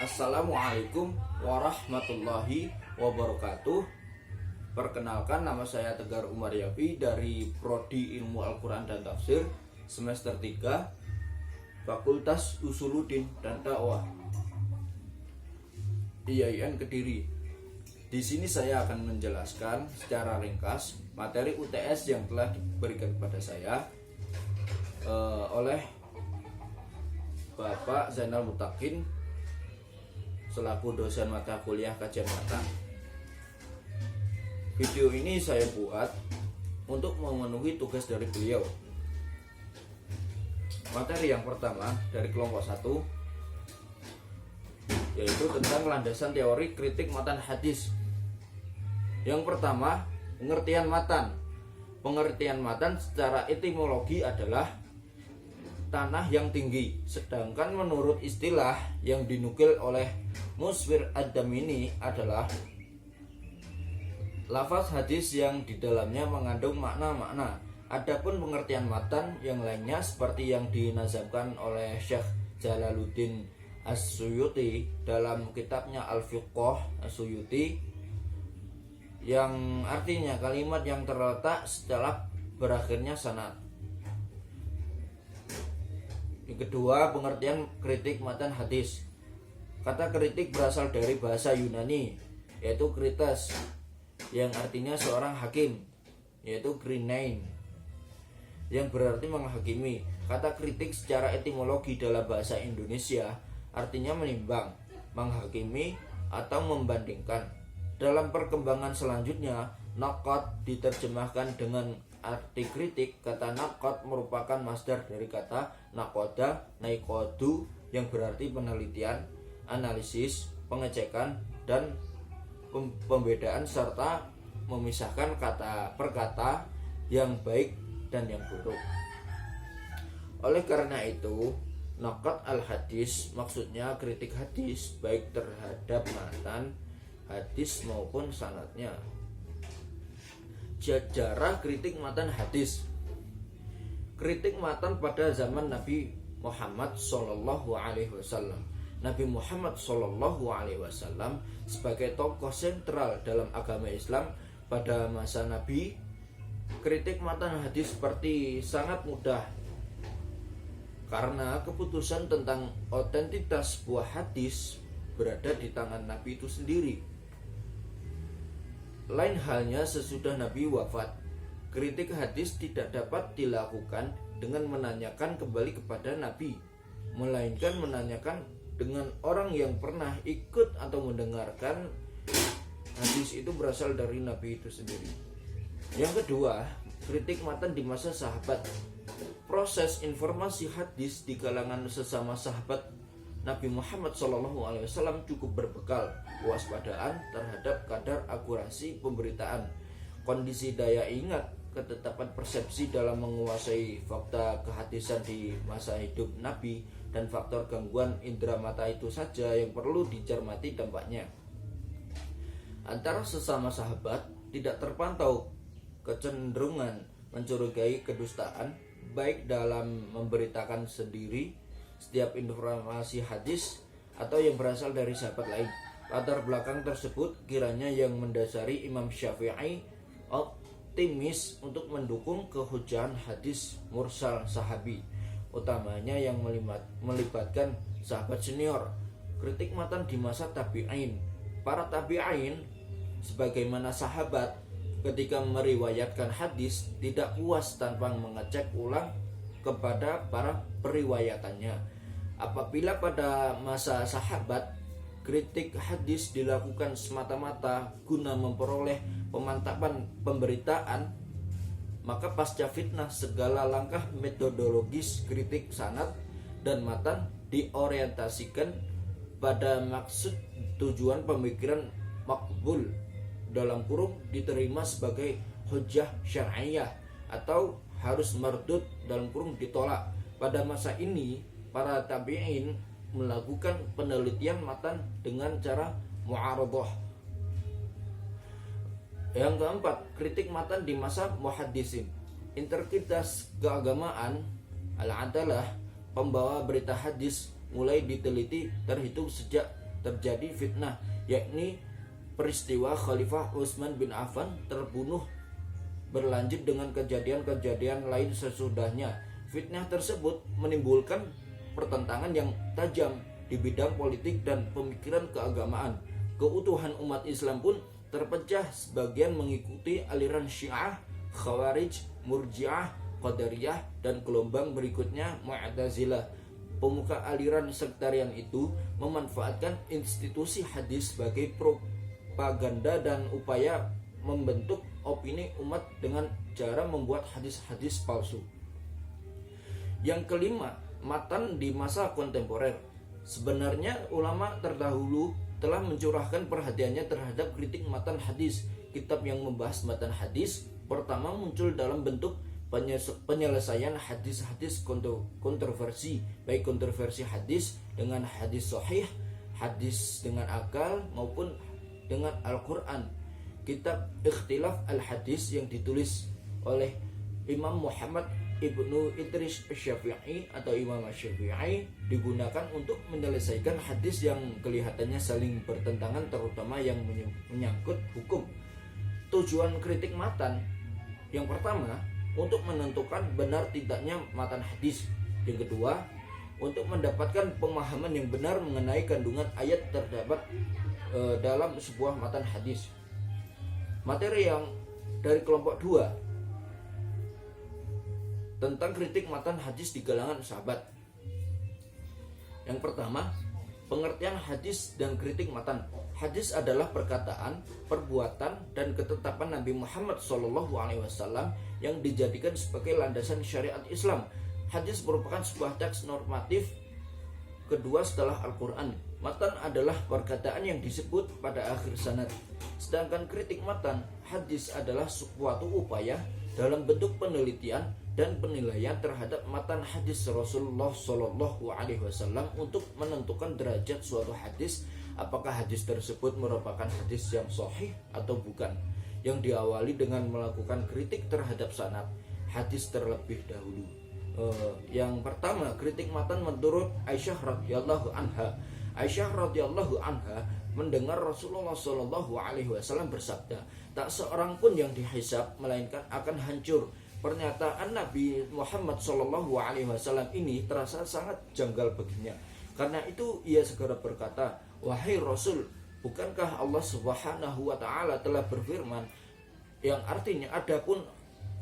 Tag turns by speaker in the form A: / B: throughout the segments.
A: Assalamualaikum warahmatullahi wabarakatuh. Perkenalkan, nama saya Tegar Umar Yafi dari Prodi Ilmu Al-Quran dan Tafsir semester 3 Fakultas Usuluddin dan Dakwah IAIN Kediri. Di sini saya akan menjelaskan secara ringkas materi UTS yang telah diberikan kepada saya oleh Bapak Zainal Mutakin selaku dosen mata kuliah kajian mata. Video ini saya buat untuk memenuhi tugas dari beliau. Materi yang pertama dari kelompok 1 yaitu tentang landasan teori kritik matan hadis. Yang pertama, pengertian matan. Pengertian matan secara etimologi adalah tanah yang tinggi, sedangkan menurut istilah yang dinukil oleh Musfir Ad-Damini adalah lafaz hadis yang di dalamnya mengandung makna-makna. Adapun pengertian matan yang lainnya seperti yang dinazamkan oleh Syekh Jalaluddin As-Suyuti dalam kitabnya Al-Fiqh As-Suyuti, yang artinya kalimat yang terletak setelah berakhirnya sanad. Yang kedua, pengertian kritik matan hadis. Kata kritik berasal dari bahasa Yunani, yaitu krites, yang artinya seorang hakim, yaitu krinein, yang berarti menghakimi. Kata kritik secara etimologi dalam bahasa Indonesia artinya menimbang, menghakimi, atau membandingkan. Dalam perkembangan selanjutnya, naqad diterjemahkan dengan arti kritik. Kata naqad merupakan masdar dari kata naqoda, naikodu, yang berarti penelitian, analisis, pengecekan, dan pembedaan serta memisahkan kata per kata yang baik dan yang buruk. Oleh karena itu, naqad al-hadis maksudnya kritik hadis baik terhadap matan hadis maupun sanadnya. Sejarah kritik matan hadis. Kritik matan pada zaman Nabi Muhammad Sallallahu Alaihi Wasallam. Nabi Muhammad Sallallahu Alaihi Wasallam sebagai tokoh sentral dalam agama Islam pada masa Nabi, kritik matan hadis seperti sangat mudah karena keputusan tentang otentitas sebuah hadis berada di tangan Nabi itu sendiri. Lain halnya sesudah Nabi wafat, kritik hadis tidak dapat dilakukan dengan menanyakan kembali kepada Nabi, melainkan menanyakan dengan orang yang pernah ikut atau mendengarkan hadis itu berasal dari Nabi itu sendiri. Yang kedua, kritik matan di masa sahabat. Proses informasi hadis di kalangan sesama sahabat Nabi Muhammad SAW cukup berbekal kewaspadaan terhadap kadar akurasi pemberitaan, kondisi daya ingat, ketetapan persepsi dalam menguasai fakta kehadisan di masa hidup Nabi, dan faktor gangguan indera mata itu saja yang perlu dicermati dampaknya. Antara sesama sahabat tidak terpantau kecenderungan mencurigai kedustaan, baik dalam memberitakan sendiri setiap informasi hadis atau yang berasal dari sahabat lain. Latar belakang tersebut kiranya yang mendasari Imam Syafi'i optimis untuk mendukung kehujahan hadis mursal sahabi, utamanya yang melibatkan sahabat senior. Kritik matan di masa tabi'in. Para tabi'in sebagaimana sahabat ketika meriwayatkan hadis tidak puas tanpa mengecek ulang kepada para periwayatannya. Apabila pada masa sahabat kritik hadis dilakukan semata-mata guna memperoleh pemantapan pemberitaan, maka pasca fitnah segala langkah metodologis kritik sanad dan matan diorientasikan pada maksud tujuan pemikiran makbul dalam kurung diterima sebagai hujjah syar'iyah atau harus mardud dalam kurung ditolak. Pada masa ini para tabi'in melakukan penelitian matan dengan cara mu'aradhah. Yang keempat, kritik matan di masa muhaddisin. Integritas keagamaan al-adalah pembawa berita hadis mulai diteliti terhitung sejak terjadi fitnah, yakni peristiwa Khalifah Utsman bin Affan terbunuh berlanjut dengan kejadian-kejadian lain sesudahnya. Fitnah tersebut menimbulkan pertentangan yang tajam di bidang politik dan pemikiran keagamaan. Keutuhan umat Islam pun terpecah, sebagian mengikuti aliran Syiah, Khawarij, Murji'ah, Qadariyah, dan gelombang berikutnya Mu'tazilah. Pemuka aliran sektarian itu memanfaatkan institusi hadis sebagai propaganda dan upaya membentuk opini umat dengan cara membuat hadis-hadis palsu. Yang kelima, matan di masa kontemporer. Sebenarnya ulama terdahulu telah mencurahkan perhatiannya terhadap kritik matan hadis. Kitab yang membahas matan hadis pertama muncul dalam bentuk penyelesaian hadis-hadis kontroversi, baik kontroversi hadis dengan hadis sahih, hadis dengan akal, maupun dengan Al-Quran. Kitab Ikhtilaf Al-Hadis yang ditulis oleh Imam Muhammad Ibnu Idris Syafi'i atau Imam Syafi'i digunakan untuk menyelesaikan hadis yang kelihatannya saling bertentangan, terutama yang menyangkut hukum. Tujuan kritik matan yang pertama, untuk menentukan benar tidaknya matan hadis. Yang kedua, untuk mendapatkan pemahaman yang benar mengenai kandungan ayat terdapat dalam sebuah matan hadis. Materi yang dari kelompok 2 tentang kritik matan hadis di kalangan sahabat. Yang pertama, pengertian hadis dan kritik matan. Hadis adalah perkataan, perbuatan, dan ketetapan Nabi Muhammad SAW yang dijadikan sebagai landasan syariat Islam. Hadis merupakan sebuah teks normatif kedua setelah Al-Quran. Matan adalah perkataan yang disebut pada akhir sanad. Sedangkan kritik matan hadis adalah suatu upaya dalam bentuk penelitian dan penilaian terhadap matan hadis Rasulullah SAW untuk menentukan derajat suatu hadis, apakah hadis tersebut merupakan hadis yang sahih atau bukan, yang diawali dengan melakukan kritik terhadap sanad hadis terlebih dahulu. Yang pertama, kritik matan menurut Aisyah radhiyallahu anha. Aisyah radhiyallahu anha mendengar Rasulullah SAW bersabda, tak seorang pun yang dihisab melainkan akan hancur. Pernyataan Nabi Muhammad SAW ini terasa sangat janggal baginya. Karena itu ia segera berkata, wahai Rasul, bukankah Allah Subhanahu wa Ta'ala telah berfirman, yang artinya adapun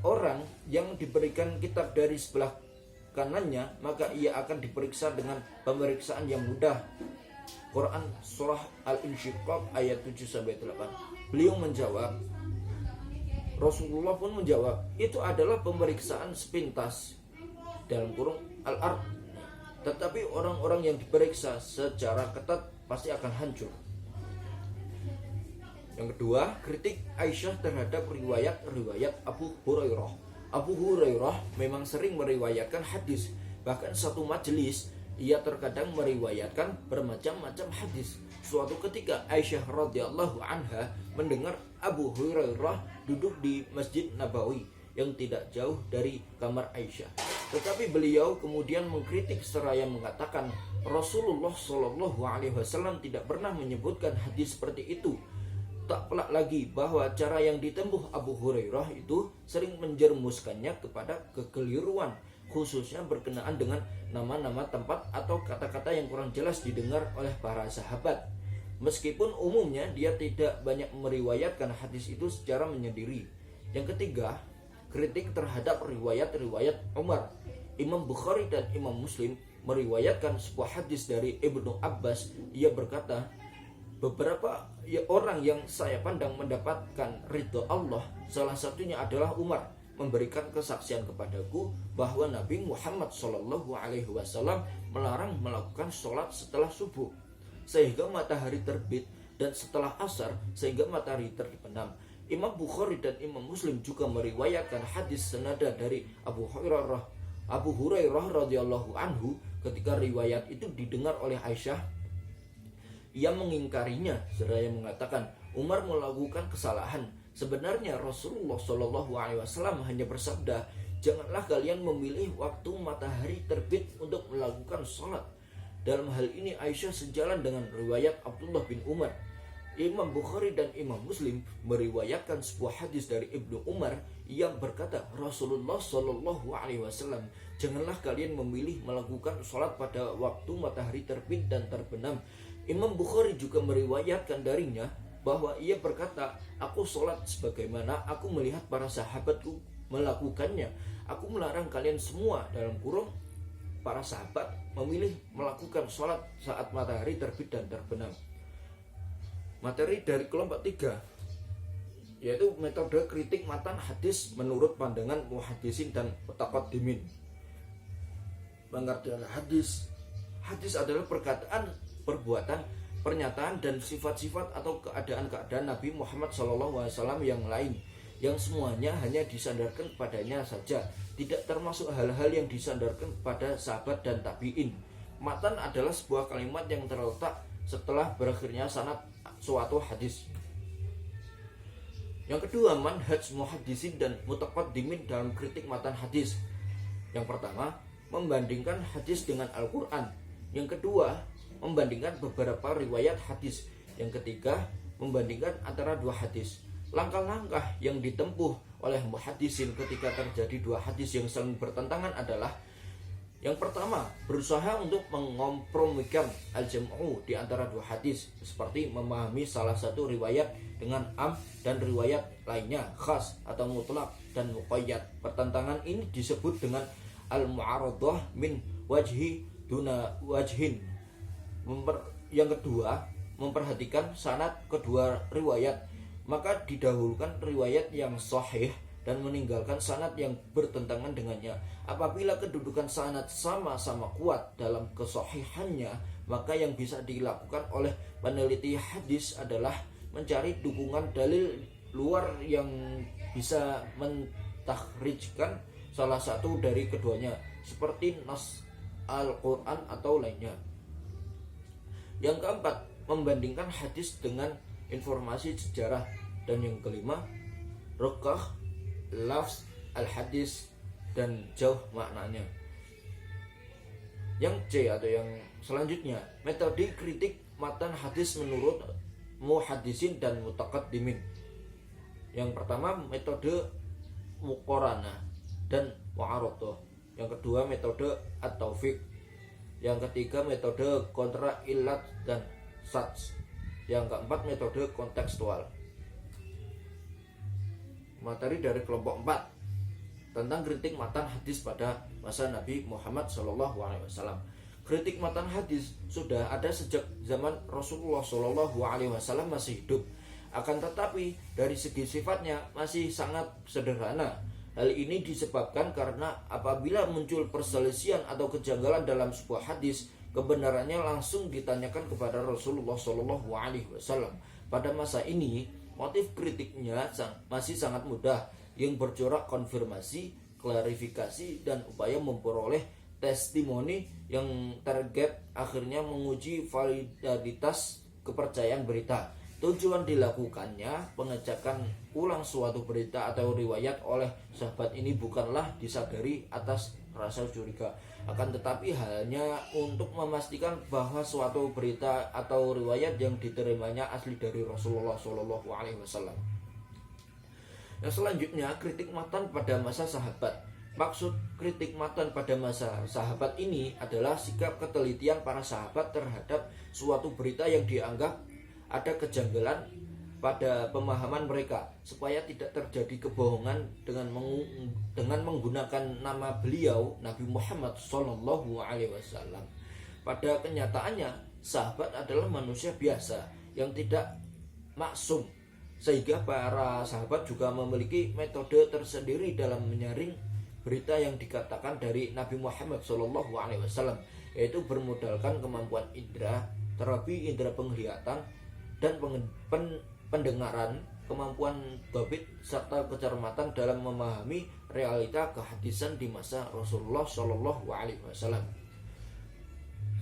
A: orang yang diberikan kitab dari sebelah kanannya, maka ia akan diperiksa dengan pemeriksaan yang mudah. Quran surah Al-Insyiqaq ayat 7-8. Beliau menjawab, Rasulullah pun menjawab, itu adalah pemeriksaan sepintas dalam kurung al-ard. Tetapi orang-orang yang diperiksa secara ketat pasti akan hancur. Yang kedua, kritik Aisyah terhadap riwayat-riwayat Abu Hurairah. Abu Hurairah memang sering meriwayatkan hadis. Bahkan satu majelis ia terkadang meriwayatkan bermacam-macam hadis. Suatu ketika Aisyah radhiyallahu anha mendengar Abu Hurairah duduk di Masjid Nabawi yang tidak jauh dari kamar Aisyah. Tetapi beliau kemudian mengkritik seraya mengatakan Rasulullah SAW tidak pernah menyebutkan hadis seperti itu. Tak pelak lagi bahwa cara yang ditempuh Abu Hurairah itu sering menjerumuskannya kepada kekeliruan, khususnya berkenaan dengan nama-nama tempat atau kata-kata yang kurang jelas didengar oleh para sahabat. Meskipun umumnya dia tidak banyak meriwayatkan hadis itu secara menyendiri. Yang ketiga, kritik terhadap riwayat-riwayat Umar. Imam Bukhari dan Imam Muslim meriwayatkan sebuah hadis dari Ibnu Abbas. Ia berkata, beberapa orang yang saya pandang mendapatkan ridho Allah, salah satunya adalah Umar, memberikan kesaksian kepadaku bahwa Nabi Muhammad SAW melarang melakukan sholat setelah subuh sehingga matahari terbit, dan setelah asar sehingga matahari terbenam. Imam Bukhari dan Imam Muslim juga meriwayatkan hadis senada dari Abu Hurairah radhiyallahu anhu. Ketika riwayat itu didengar oleh Aisyah, ia mengingkarinya seraya mengatakan Umar melakukan kesalahan. Sebenarnya Rasulullah SAW hanya bersabda, janganlah kalian memilih waktu matahari terbit untuk melakukan sholat. Dalam hal ini Aisyah sejalan dengan riwayat Abdullah bin Umar. Imam Bukhari dan Imam Muslim meriwayatkan sebuah hadis dari Ibnu Umar yang berkata, Rasulullah Shallallahu Alaihi Wasallam, janganlah kalian memilih melakukan sholat pada waktu matahari terbit dan terbenam. Imam Bukhari juga meriwayatkan darinya bahwa ia berkata, aku sholat sebagaimana aku melihat para sahabatku melakukannya. Aku melarang kalian semua, dalam kurung para sahabat, memilih melakukan sholat saat matahari terbit dan terbenam. Materi dari kelompok 3, yaitu metode kritik matan hadis menurut pandangan muhaddisin dan mutaqaddimin. Pengertian hadis. Hadis adalah perkataan, perbuatan, pernyataan dan sifat-sifat atau keadaan-keadaan Nabi Muhammad SAW yang lain, yang semuanya hanya disandarkan kepadanya saja, tidak termasuk hal-hal yang disandarkan kepada sahabat dan tabi'in. Matan adalah sebuah kalimat yang terletak setelah berakhirnya sanad suatu hadis. Yang kedua, manhaj muhaddisin dan mutaqaddimin dalam kritik matan hadis. Yang pertama, membandingkan hadis dengan Al-Quran. Yang kedua, membandingkan beberapa riwayat hadis. Yang ketiga, membandingkan antara dua hadis. Langkah-langkah yang ditempuh oleh muhaddisin ketika terjadi dua hadis yang saling bertentangan adalah: yang pertama, berusaha untuk mengompromikan al-jam'u di antara dua hadis, seperti memahami salah satu riwayat dengan am dan riwayat lainnya khas atau mutlak dan muqayyad. Pertentangan ini disebut dengan al-mu'aradah min wajhi duna wajhin. Yang kedua, memperhatikan sanad kedua riwayat, maka didahulukan riwayat yang sahih dan meninggalkan sanad yang bertentangan dengannya. Apabila kedudukan sanad sama-sama kuat dalam kesahihannya, maka yang bisa dilakukan oleh peneliti hadis adalah mencari dukungan dalil luar yang bisa mentakhrijkan salah satu dari keduanya, seperti nas Al-Quran atau lainnya. Yang keempat, membandingkan hadis dengan informasi sejarah. Dan yang kelima, rokah lafz al-hadis dan jauh maknanya. Yang C atau yang selanjutnya, metode kritik matan hadis menurut muhaddisin dan mutaqaddimin. Yang pertama, metode muqaranah dan mu'aradah. Yang kedua, metode at-taufiq. Yang ketiga, metode kontra ilat dan sats. Yang keempat, metode kontekstual. Materi dari kelompok 4 tentang kritik matan hadis pada masa Nabi Muhammad SAW. Kritik matan hadis sudah ada sejak zaman Rasulullah SAW masih hidup. Akan tetapi dari segi sifatnya masih sangat sederhana. Hal ini disebabkan karena apabila muncul perselisihan atau kejanggalan dalam sebuah hadis, kebenarannya langsung ditanyakan kepada Rasulullah SAW. Pada masa ini, motif kritiknya masih sangat mudah, yang bercorak konfirmasi, klarifikasi, dan upaya memperoleh testimoni yang target akhirnya menguji validitas kepercayaan berita. Tujuan dilakukannya pengecekan ulang suatu berita atau riwayat oleh sahabat ini bukanlah disadari atas rasa curiga, akan tetapi hanya untuk memastikan bahwa suatu berita atau riwayat yang diterimanya asli dari Rasulullah SAW. Yang selanjutnya, kritik matan pada masa sahabat. Maksud kritik matan pada masa sahabat ini adalah sikap ketelitian para sahabat terhadap suatu berita yang dianggap ada kejanggalan pada pemahaman mereka, supaya tidak terjadi kebohongan dengan menggunakan nama beliau Nabi Muhammad SAW. Pada kenyataannya, sahabat adalah manusia biasa yang tidak maksum, sehingga para sahabat juga memiliki metode tersendiri dalam menyaring berita yang dikatakan dari Nabi Muhammad SAW, yaitu bermodalkan kemampuan indera, terapi indera penglihatan dan pendengaran, kemampuan dobit, serta kecermatan dalam memahami realita kehadisan di masa Rasulullah SAW.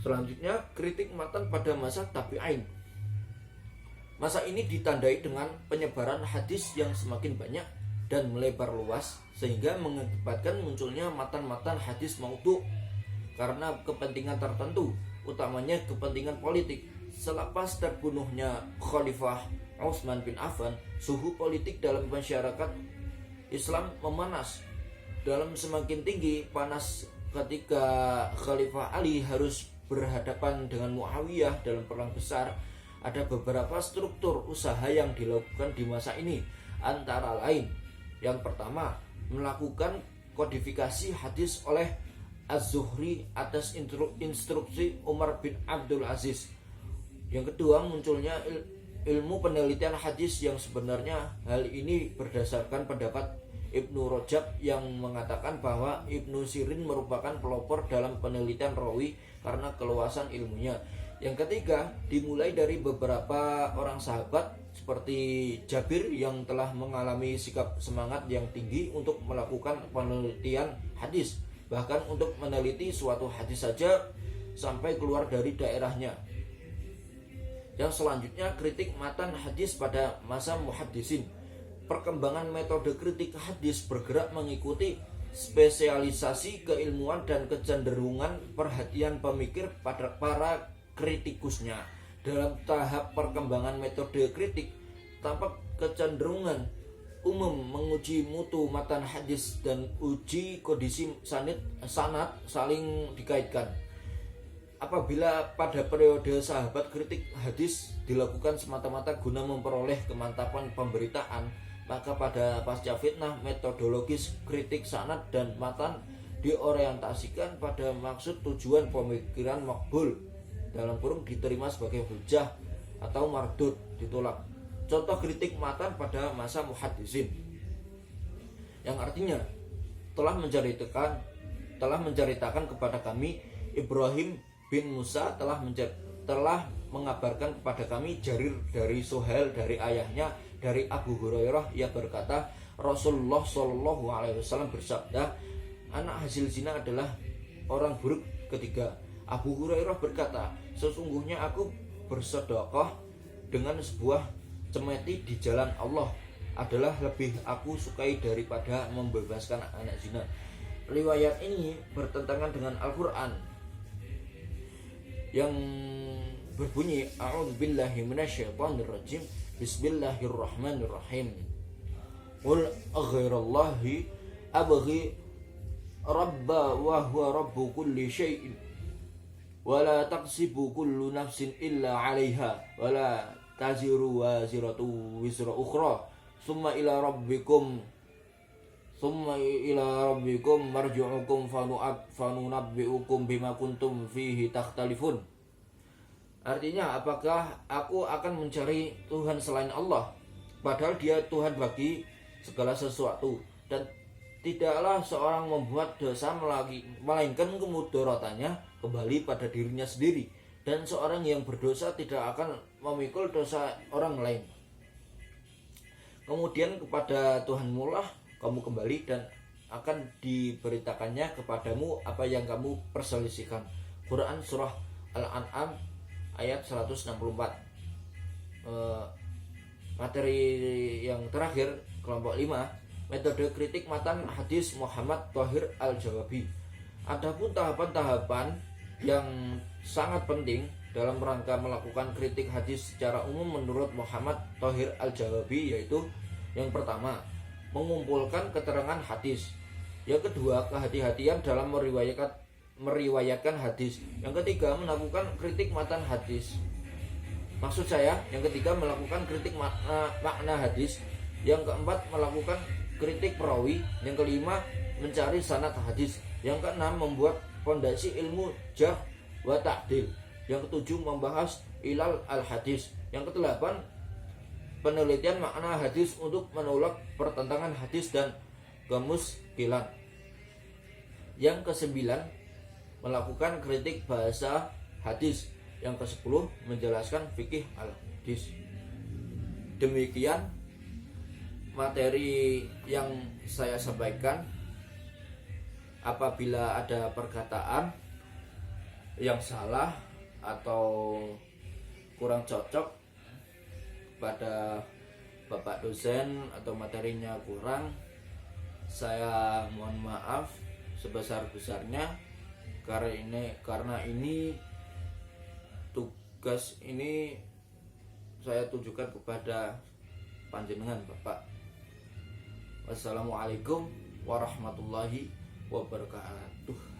A: Selanjutnya, kritik matan pada masa tabi'in. Masa ini ditandai dengan penyebaran hadis yang semakin banyak dan melebar luas, sehingga mengakibatkan munculnya matan-matan hadis maudhu karena kepentingan tertentu. utamanya kepentingan politik. Selepas terbunuhnya Khalifah Utsman bin Affan, suhu politik dalam masyarakat Islam memanas. Dalam semakin tinggi panas ketika Khalifah Ali harus berhadapan dengan Muawiyah dalam perang besar. Ada beberapa struktur usaha yang dilakukan di masa ini, antara lain yang pertama, melakukan kodifikasi hadis oleh Az-Zuhri atas instruksi Umar bin Abdul Aziz. Yang kedua, munculnya ilmu penelitian hadis yang sebenarnya hal ini berdasarkan pendapat Ibnu Rajab yang mengatakan bahwa Ibnu Sirin merupakan pelopor dalam penelitian rawi karena keluasan ilmunya. Yang ketiga, dimulai dari beberapa orang sahabat seperti Jabir yang telah mengalami sikap semangat yang tinggi untuk melakukan penelitian hadis, bahkan untuk meneliti suatu hadis saja sampai keluar dari daerahnya. Yang selanjutnya, kritik matan hadis pada masa muhaddisin. Perkembangan metode kritik hadis bergerak mengikuti spesialisasi keilmuan dan kecenderungan perhatian pemikir pada para kritikusnya. Dalam tahap perkembangan metode kritik, tampak kecenderungan umum menguji mutu matan hadis dan uji kondisi sanad saling dikaitkan. Apabila pada periode sahabat kritik hadis dilakukan semata-mata guna memperoleh kemantapan pemberitaan, maka pada pasca fitnah metodologis kritik sanad dan matan diorientasikan pada maksud tujuan pemikiran makbul, dalam kurung diterima sebagai hujah, atau mardud, ditolak. Contoh kritik matan pada masa muhaddisin, yang artinya telah menceritakan kepada kami Ibrahim bin Musa telah mengabarkan kepada kami Jarir dari Suhail dari ayahnya dari Abu Hurairah, ia berkata Rasulullah Shallallahu Alaihi Wasallam bersabda, anak hasil zina adalah orang buruk ketiga. Abu Hurairah berkata, sesungguhnya aku bersedekah dengan sebuah cemeti di jalan Allah adalah lebih aku sukai daripada membebaskan anak zina. Riwayat ini bertentangan dengan Al-Quran yang berbunyi a'udzubillahi minasyaitonirrajim bismillahirrahmanirrahim qul aghairallahi abghi rabba wa huwa rabbu kulli syai'in wa la taqsibu kullu nafsin illa 'alaiha wa la taziru waziratu wizra ukhra summa ila rabbikum marji'ukum fanunabbi'ukum bima kuntum fihi takhtalifun. Artinya, apakah aku akan mencari Tuhan selain Allah, padahal dia Tuhan bagi segala sesuatu, dan tidaklah seorang membuat dosa melainkan kemudaratannya kembali pada dirinya sendiri, dan seorang yang berdosa tidak akan memikul dosa orang lain. Kemudian kepada Tuhanmu lah kamu kembali dan akan diberitakannya kepadamu apa yang kamu perselisihkan. Quran surah Al-An'am ayat 164. Materi yang terakhir, kelompok 5, metode kritik matan hadis Muhammad Thohir Al-Jawabi. Adapun tahapan-tahapan yang sangat penting dalam rangka melakukan kritik hadis secara umum menurut Muhammad Thohir Al-Jawabi, yaitu yang pertama, mengumpulkan keterangan hadis. Yang kedua, kehati-hatian dalam meriwayatkan hadis. Yang ketiga, melakukan kritik matan hadis. Maksud saya, yang ketiga melakukan kritik makna hadis. Yang keempat, melakukan kritik perawi. Yang kelima, mencari sanad hadis. Yang keenam, membuat fondasi ilmu jarh wa ta'dil. Yang ketujuh, membahas ilal al-hadis. Yang kedelapan, penelitian makna hadis untuk menolak pertentangan hadis dan kemuskilan. Yang kesembilan, melakukan kritik bahasa hadis. Yang ke-10, menjelaskan fikih al-hadis. Demikian materi yang saya sampaikan. Apabila ada perkataan yang salah atau kurang cocok pada Bapak dosen atau materinya kurang, saya mohon maaf sebesar-besarnya, karena ini tugas ini saya tujukan kepada panjenengan Bapak. Wassalamualaikum warahmatullahi wabarakatuh.